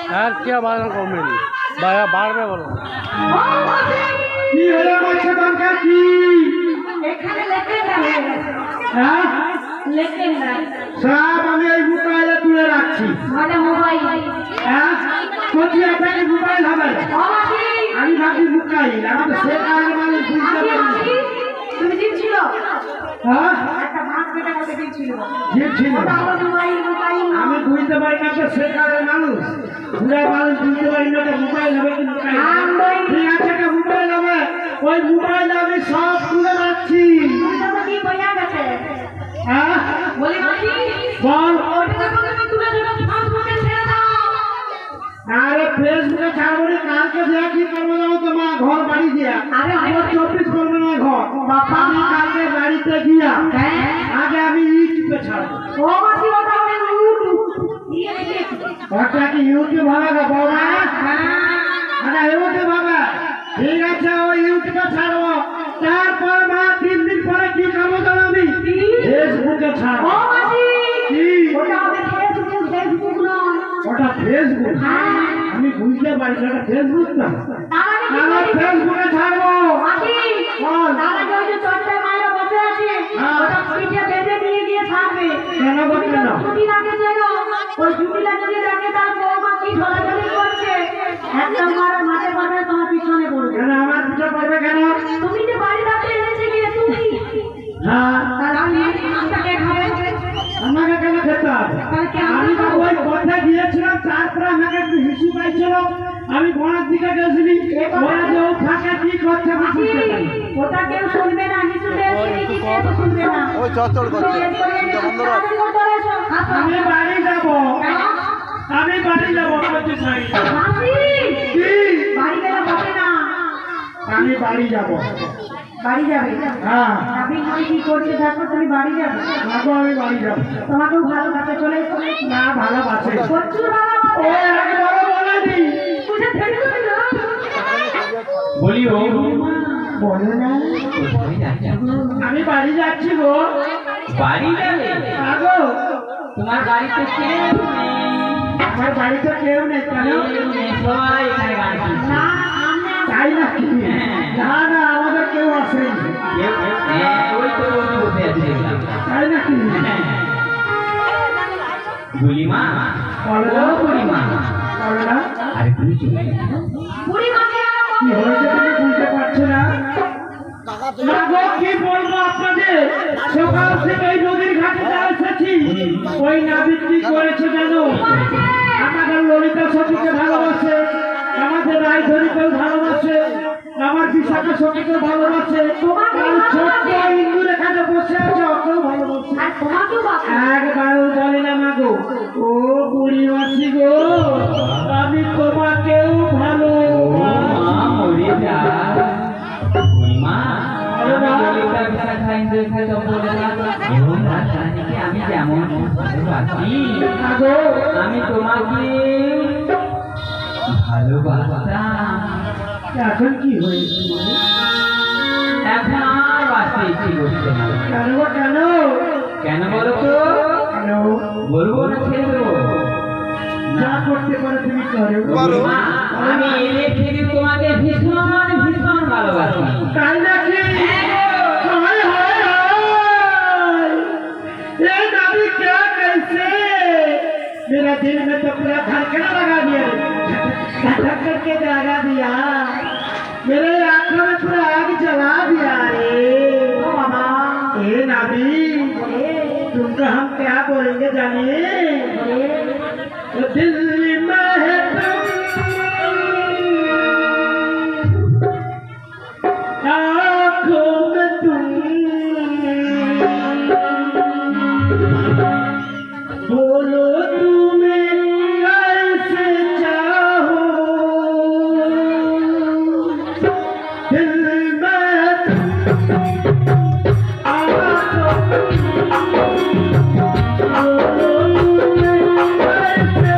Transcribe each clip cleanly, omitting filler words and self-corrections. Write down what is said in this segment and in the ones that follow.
यार क्या बात कमेंट बाया बाढ़ में बोलो কি হলো বলছে দরকার কি এখানে লেখেন না হ্যাঁ লেখেন না সব আমি এই মোবাইলে তুলে রাখছি মানে মোবাইল হ্যাঁ কোথায় আপনাকে মোবাইল হবে আমি ভাবি মোবাইল আমাদের সেটার মানে বুঝতে পারি তুমি দিচ্ছিল হ্যাঁ একটা মাছ পেটা মধ্যে দিচ্ছিল দিচ্ছিল মোবাইল আমি বুঝতে পারি না তো সেটার মানুষ পুরা মানুষ বুঝতে পারি না তো মোবাইল হবে কি মোবাইল ঠিক আছে একটা মোবাইল হবে ওই মোবাইল আমি সব তুলে রাখছি কি বইয়া গেছে হ্যাঁ বলি মাঝি বল ওটা তুমি তুলে দেবে ফেসবুকে ছেড়ে দাও আরে ফেসবুকে ছাড়বো না কালকে দেয়া কি করবো যাবো তোমার ঘর বাড়ি দিয়া আরে আমার 24 করবো না ঘর বাবা আমি কালকে বাড়িতে গিয়া হ্যাঁ আগে আমি ইউটিউবে ছাড়বো ও মাসি ওটা হবে ইউটিউব ওটা কি ইউটিউব হবে গো বাবা হ্যাঁ আরে ইউটিউব হবে ঠিক আছে ওই ইউটিউবে ছাড়বো তারপর মা 3 দিন পরে কি করবো জানো আমি ফেসবুকে ছাড়বো ও মাসি কি ওটা হবে ফেসবুক নয় ওটা ফেসবুক হ্যাঁ আমি বুঝতে পারি ওটা ফেসবুক না তার আগে আমার ফেসবুকে ছাড়বো মাসি বল তার আগে ওই যে চট্টে মায়েরা বসে আছে ওটা পিঠে বেঁধে দিয়ে গিয়ে থাকবে কেন বলছো না ছুটি লাগে যেন ওই ছুটিটা যদি দেখে তার বৌমা কি ঢলাঢলি করছে একটা মারা মাঠে পাবে তোমার পিছনে পড়বে কেন আমার পিছনে পড়বে কেন তুমি যে বাড়ি রাখতে এনেছে গিয়ে তুমি হ্যাঁ তাহলে মাছটাকে খাবে আমাকে কেন খেতে হবে আমি তো ওই কথা দিয়েছিলাম তারপরে আমাকে একটু হিসু পাইছিল আমি ঘোড়ার দিকে গেছিলি ওরা যে ও ফাঁকা কি করছে আমি বুঝতে পারি ওটা কেউ শুনবে না নিচু কেউ শুনবে না ওই চচ্চড় করছে আমি বাড়ি যাব আমি বাড়ি যাব মাসি কি বাড়ি গেলে হবে না আমি বাড়ি যাব বাড়ি যাবে হ্যাঁ আপনি তুমি কি করছে দেখো তুমি বাড়ি যাবে আগো আমি বাড়ি যাব তোমাকেও ভালো কাছে চলে এসো না ভালোবাসে প্রচুর ও ভালোবাসে একবারও বলেনি বুঝে ফেলবে না বলি ও বলো না আমি বাড়ি যাচ্ছি গো বাড়ি যাবে আগো তোমার বাড়িতে কে আমার বাড়িতে কেউ নেই কেন সবাই এখানে গান শুনছে না সামনে তাই নাকি না না আমাদের কেউ আসেনি ওই তো বন্ধু বসে আছে দেখলাম তাই নাকি বুড়িমা বলো ও না বুড়িমা বলো না আরে তুমি চলে বুড়ি মাকে কি হয়েছে তুমি বুঝতে পারছো না না গো কি বলবো আপনাদের সকাল থেকে এই নদীর ঘাটে এসেছি ওই নাবিক কি করেছে জানো আমাদের ললিতা সখীকে ভালোবাসে আমাদের রায়ধরীকেও ভালোবাসে আমার বিশাখা সখীকেও ভালোবাসে আর ছোট্ট ইন্দুর এখানে বসে আছে ওকেও ভালোবাসে আর তোমাকেও বাবা একবারও বলে না মাগো ও বুড়ি মাসি গো আমি তোমাকেও ভালো মা মরে যা বুড়িমা বিছানা খাই খাই চপ্পল এবং রাজধানীকে আমি যেমন ভালোবাসি আমি তোমাকে ভালোবাসতাম। এখন কি হয়েছে? এখন আর বাঁচতে ইচ্ছে করছে না। কেন কেন কেন বলো তো? কেন বলবো না ছেড়ে দেবো? যা করতে পারো তুমি করো। মা, আমি এর থেকে তোমাকে ভীষণ ভীষণ ভালোবাসি। তাই নাকি? हाय हाय हाय, ये नाभी क्या कैसे मेरा दिल में तो पूरा धड़कन लगा दिया, धड़क करके जगा दिया, मेरे आंखों में पूरा आग जला दिया रे मामा। ये नाभी तुमको हम क्या बोलेंगे जाने? दिल में है आँखों में तुम, बोलो तुम्हें कैसे चाहो, दिल में तुम, आँखों में बोलो तुम्हें कैसे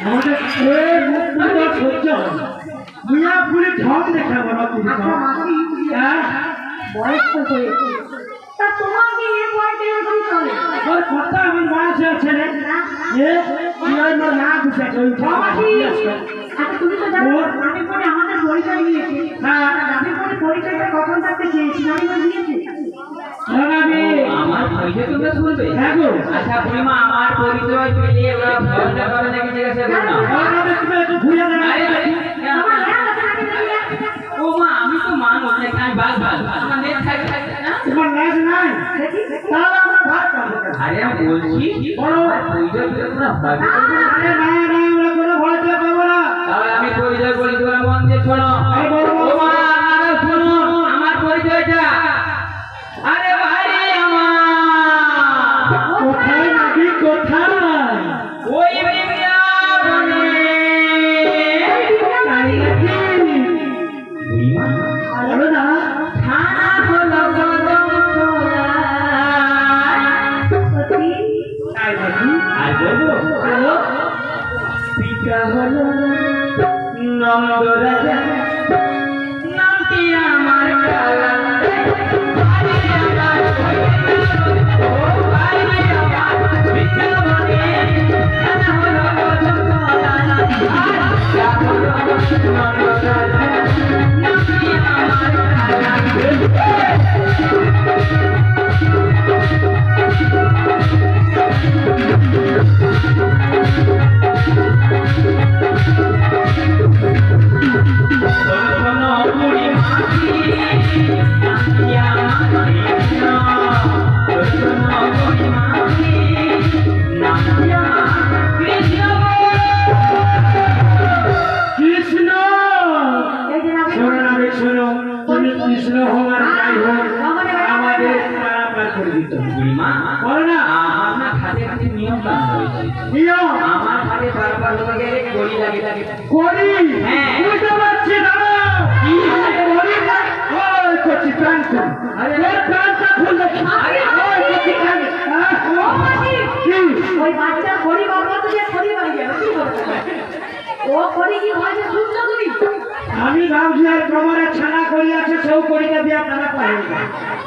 আমাদের এই মুখটা সহ্য হয় না। মিয়াপুরে ঢং দেখাবো না তুমি। আচ্ছা মাসি, হ্যাঁ? বয়স তো হয়েছে, তা তোমাকে এ বয়সে এরকম চলে? ওর কথা আমার বয়স আছে রে। এ কি হয় না না বুঝে ওই মাসি, আচ্ছা তুমি তো জানো ওর- আমি পরে আমাদের পরিচয় দিয়েছি। হ্যাঁ। আমি পরে পরিচয়টা কখন থাকতে চেয়েছি আমি তো দিয়েছি। আমি আমার পরিচয় তোমরা শুনবে? হ্যাঁ গো। আচ্ছা বুড়িমা, আমার পরিচয় পেলে ওরা ভয়টা করে নাকি জিজ্ঞাসা করো না। আমাকে তুমি একটু ঘুরে দাঁড়াও। আরে আরে, তোমার জ্ঞান আছে নাকি দেখি? ও মা, আমি তো মানুষ নাকি, আমি বাঘ বাঘ, আমার নেট থাকে না। তোমার লাজ নাই? দেখি তাহলে আমরা ভাগ পাবো কেন? আরে আমি বলছি আমার পরিচয় পেলে তোমরা ভয় পেলে না। আরে না না, আমরা কোনো ভয় পেয়ে পাবো না। তাহলে আমি পরিচয় বলি, তোমরা মন দিয়ে শোনো। আরে বলো, বলো। ও মা, আপনারা শুনুন আমার পরিচয়টা। আরে ভাই আমার, কোথায় নাকি কোথায়? ওই বৃন্দাবনে। তাই নাকি? বুড়িমা, বলো না। থানা হলো কদমতলা। সত্যি তাই নাকি? আর বলবো, বলো। পিতা হলো নন্দরাজা, নামটি আমার কালা। বাড়ি আমার ও বাড়ি আমার বৃন্দাবনে, থানা হলো কদমতলা। আর পিতা হলো নন্দরাজা, নামটি আমার শোনো বুড়িমা, নামটি আমার কৃষ্ণ। শোনো বুড়িমা, নামটি আমার কৃষ্ণ। কৃষ্ণ। এই যে আমি শোনো না রে, শোনো। তুমি কৃষ্ণ হও আর যাই হোক, আমাদের পারাপার করে দিতে হবে। বুড়িমা, বলো না। আপনার হাতে হাতে নিয়ম বান্ধা হয়েছে। নিয়ম আমার হাতে পারাপার হতে গেলে কড়ি লাগে লাগে। করি। হ্যাঁ। বুঝতে পারছি না। কি করি না? ওই করছি প্যান খুল। আরে ওই প্যানটা খুল দেখি। আরে, ওই করছি প্যান। হ্যাঁ? ও মাসি, কি? ওই বাচ্চা খড়ি বাবা তো যে খড়ি বাড়ি যাবে কি করবে? ও খড়ি কি হয়েছে শুনছো তুমি? আমি ভাবছি আর কমরে ছানা করি আছে, সেও করিটা দিয়া খানা পাই।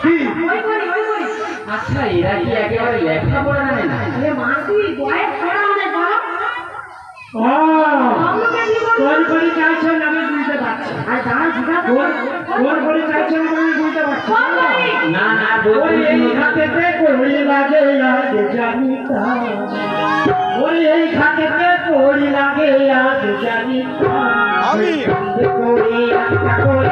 কি? ওই খড়ি ওই খড়ি। আচ্ছা, এরা কি একেবারে লেখাপড়া জানে না? আরে মাসি বয়স করা অনেক বড়। ও, আমাকে কি বলবো? তোর করি চাইছেন আমি বুঝতে পারছি। আর দাঁড়া জিজ্ঞাসা তোর তোর করি চাইছেন আমি বুঝতে পারছি। কোন খড়ি? না না, ওই এই ঘাটেতে করি লাগে আজ জানি তা। ওই এই ঘাটেতে করি লাগে আজ জানি তা। আমি করি একটা করি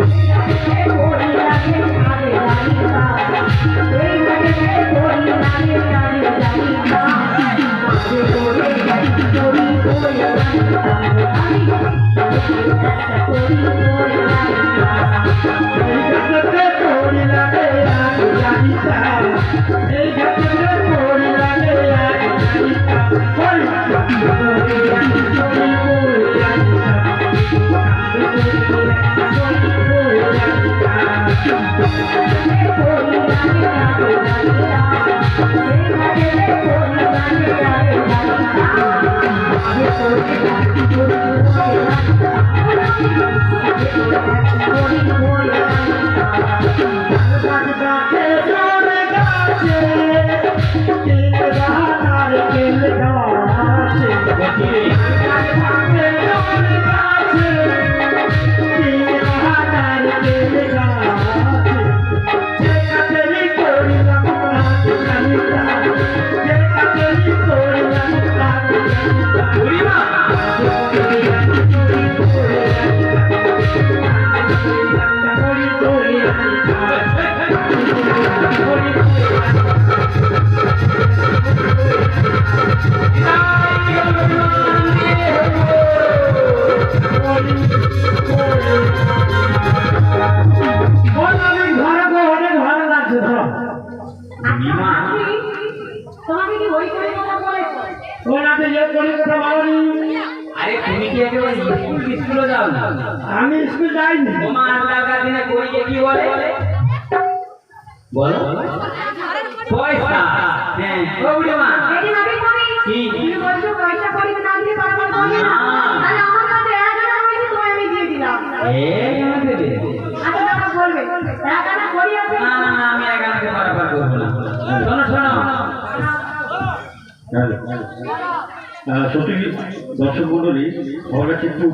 খড়ি লাগে আরে জানিতা। এই ঘাটে খড়ি লাগে আরে জানিতা। মাঝে খড়ি লাগে খড়ি খড়ি জানিতা। আমি একটা খড়ি খড়ি জানিতা। এই ঘাটেতে করি লাগে আজ জানি তা। এই ঘাটেতে করি লাগে আজ জানি তা। করি করি লাগে করি করি জানি তা। বুড়িমা, বুড়িমা, তোমাকে কি ওই করে কথা বলেছে? আরে তুমি কি একেবারে স্কুলে যাও না? আমি স্কুল যাইনি। তোমার আজকালকার দিনে করিকে কি বলে? বলো পয়সা। হ্যাঁ ও বুড়িমা এটি নাবিক মনি, কি? তুমি বলছো পয়সা করি না দিলে পারাপার করবে না? তাহলে আমার কাছে 1 আনা হয়েছে, তোমায় আমি দিয়ে দিলাম। দেবে আচ্ছা টাকা বলবে, 1 আনা করি আছে? না না না, আমি এখানে পারাপার করবো না। শোনো শোনো সত্যি দর্শক মন্ডলী সবার কাছে একটু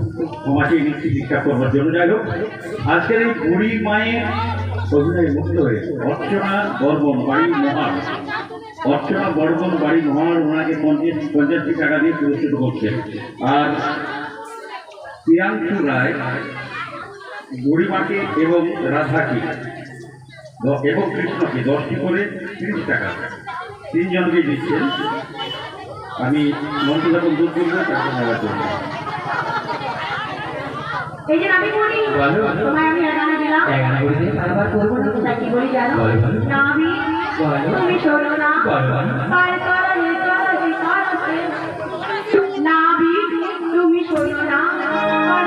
ক্ষমাটি নিচ্ছি ভিক্ষা করবার জন্য। যাই হোক, আজকের এই বুড়ি মায়ের অভিনয়ে মুক্ত হয়ে অর্চনা বর্মন বাড়ি মহার, অর্চনা বর্মন বাড়ি মহার ওনাকে 50 টাকা দিয়ে পুরস্কৃত করছেন। আর প্রিয়াংশু রায় বুড়িমাকে এবং রাধাকে এবং কৃষ্ণকে 10টি করে 30 টাকা 3 জনকে দিচ্ছেন। আমি মন্ত্র যখন দূর করবো তাকে নেওয়ার জন্য। এই যে নাবিক মনি, বলো। তোমায় আমি 1 আনা দিলাম। এখানে করে দিয়ে পারাপার করবো না। তা কি বলি জানো? বলো, বলো। নাবিক বলো। তুমি শোনো না, বলো। পার করো রে করো রে করো রে। নাবিক তুমি শোনো না, পার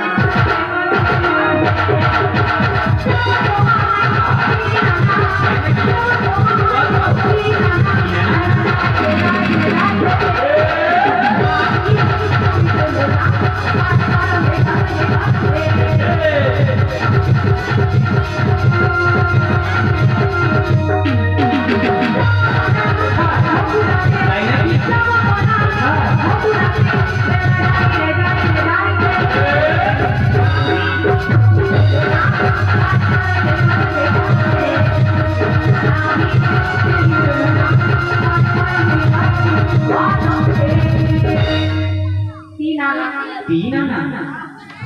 তিন আনা।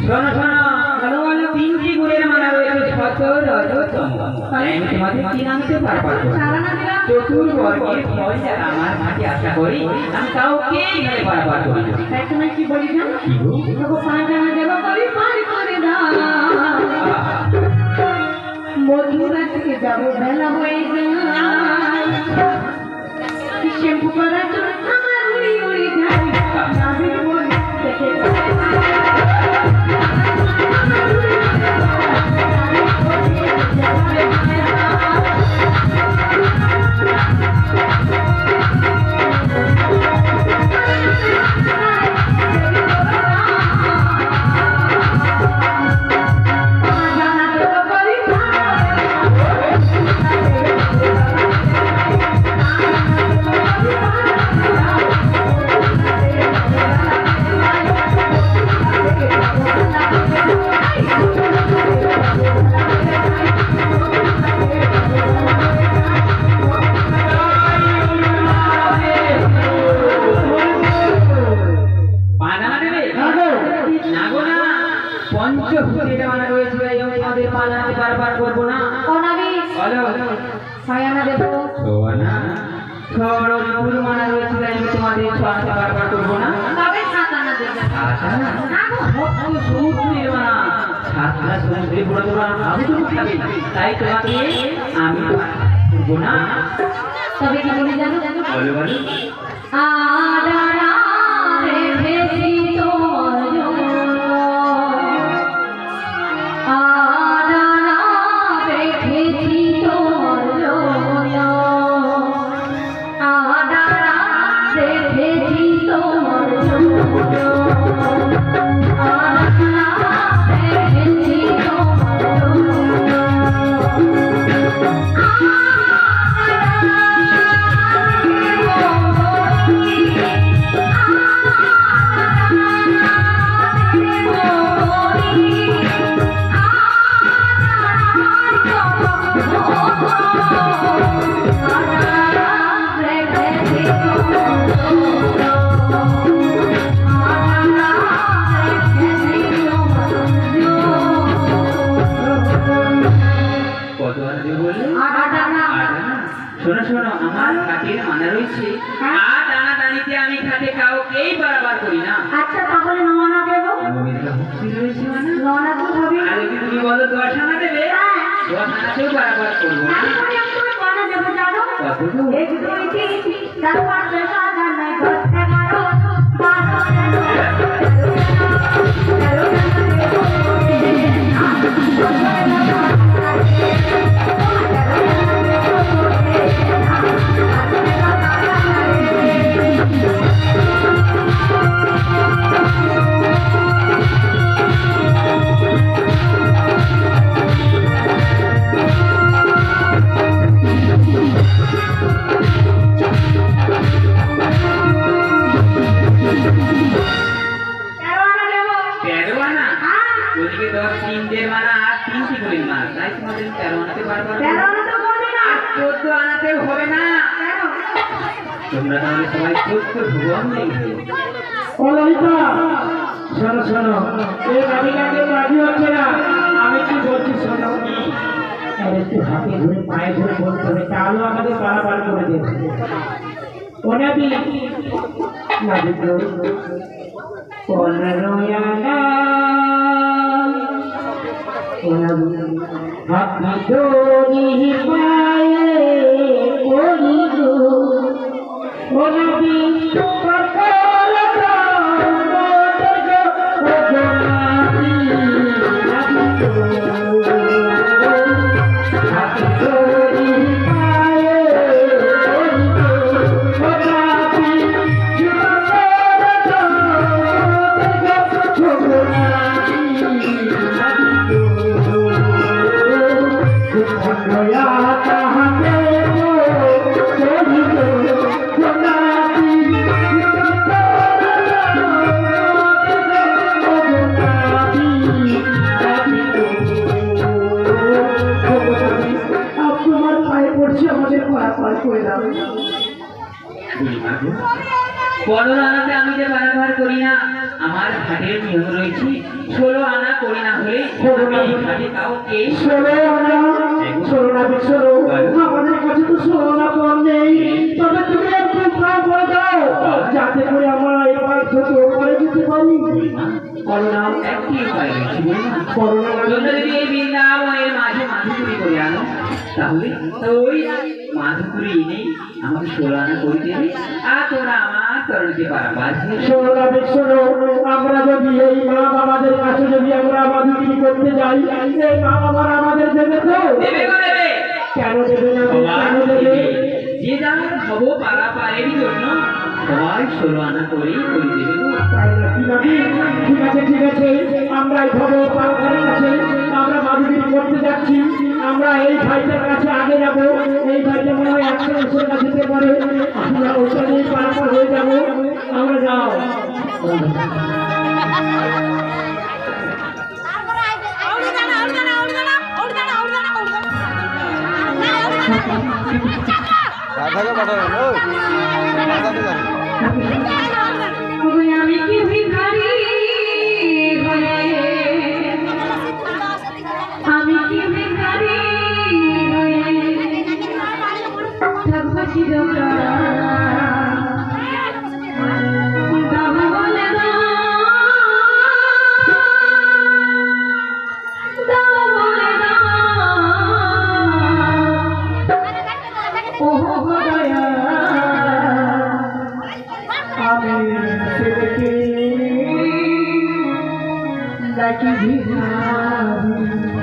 শোনো শোনো, ভালো ভালো 3টি গুণের মালা রয়েছে, সত রজতম। তাই আমি তোমাদের 3 আনতে পারাপার করবো। চতুর্বর্গের ফল যারা আমার মাঝে আশা করি, আমি কাউকে এখানে পারাপার করি না। তাই তুমি কি বলি জানো? কি গো? দেখো 5 আনা দেব করি পার করে দাও। মধুরা থেকে যাবো বেলা হয়ে যায়, শ্যাম্পু করার জন্য আমার উড়ি উড়ি যায়। নাবিক মনি দেখে পঞ্চভূতির মালা রয়েছে, এবং তোমাদের পালাতে পারাপার করবো না। ও নাবিক বলো। 6 আনা দেব। সোনা সরপুর মালা রয়েছে, আমি তোমাদের 6 আনতে পারাপার করবো না। তবে 7 আনা দেব। আচ্ছা না, সমুদ্রের মালা, 7টা সমুদ্রে পুরো তোমরা আমি তো খাবে, তাই তোমাকে আমি করবো না। তবে কি বলি জানো? বলো বলো। আদারা রেখেছি তোমার জন্য, আদারা রেখেছি তোমার জন্য, আদারা রেখেছি তোমার জন্য, আদারা রেখেছি তোমার জন্য। কত আনা দেবো বললে? 8 আনা। শোনো শোনো, আমার খাটের মানা রয়েছে, 8 আনা দানিতে আমি খাটে কাউকেই বারবার করি না। আচ্ছা তাহলে 9 আনা দেবো। ভক্তি রয়েছে মানে? 9 আনা তো হবে। আর যদি তুমি বলো 10 আনা দেবে, হ্যাঁ। 10 আনাতেও বারবার করবো না। আমি বলি আমি তোমায় কয়না দেবো জানো? কত দেবো? 1 2 3 4 5 6 7 8 9 10 11 12 13 14 15 তো আনাতেও হবে না। তোমরা তাহলে সবাই সত্য ভগবান ও ললিতা, শোনো শোনো, এই নাবিকাকে রাজি হচ্ছে না। আমি কি বলছি শোনো, আর একটু হাতে ধরে পায়ে ধরে বলতে হবে, তাহলে আমাদের পারাপার করে দেবে। ও নাবি নাবিক পনেরোয়ানা ও নাবি হাত ধরি পায়ে পড়িল ও নাবি পনেরো আনাতে আমি যে বারবার করি না, আমার ঘাটের নিয়ম রয়েছে 16 আনা করি না হলে ঘাটে কাউকে 16 আনা 16 নাবিক 16, আমাদের কাছে তো 16 আনা কম নেই। তবে তুমি একটু উপায় করে দাও যাতে করে আমরা এবার থেকে ওপরে যেতে পারি। করোনা একটি উপায় রয়েছে বলুন। করোনা তোমরা যদি এই বৃন্দাবনের মাঝে মাধুপুরি করে আনো, তাহলে তো ওই মাধুপুরি এনেই আমাকে 16 আনা করে দেবে, আর তোমরা আমার তরণকে পারাপার শোনো নাবিক শোনো, আমরা যদি এই মা বাবাদের কাছে যদি আমরা মাধুরী করতে যাই, এই মা বাবার আমাদের দেবে তো? দেবে গো দেবে। কেন দেবে না? কেন দেবে? যে যার ভব পারাপারের জন্য সবাই 16 আনা করেই করে দেবে গো। তাই নাকি নাকি? ঠিক আছে ঠিক আছে, আমরা এই খবর পাওয়ার কাছে আমরা মাধুরী করতে যাচ্ছি। আমরা এই ভাইটার কাছে আগে যাব। এই ভাইটা মনে হয় 100 বছর কাছে যেতে পারে, আমরা ওইটা নিয়ে পারাপার হয়ে যাব। আমরা যাও। রাধাকে পাঠাবেন ও রাধাকে জানেন আমি কি ভিখারি হয়ে, আমি কি ভিখারি হয়ে থাকবো চিরকাল। দাও বলে দাও, দাও বলে দাও, ও দয়া আমি সেদিকে ডাকি ভিখারি।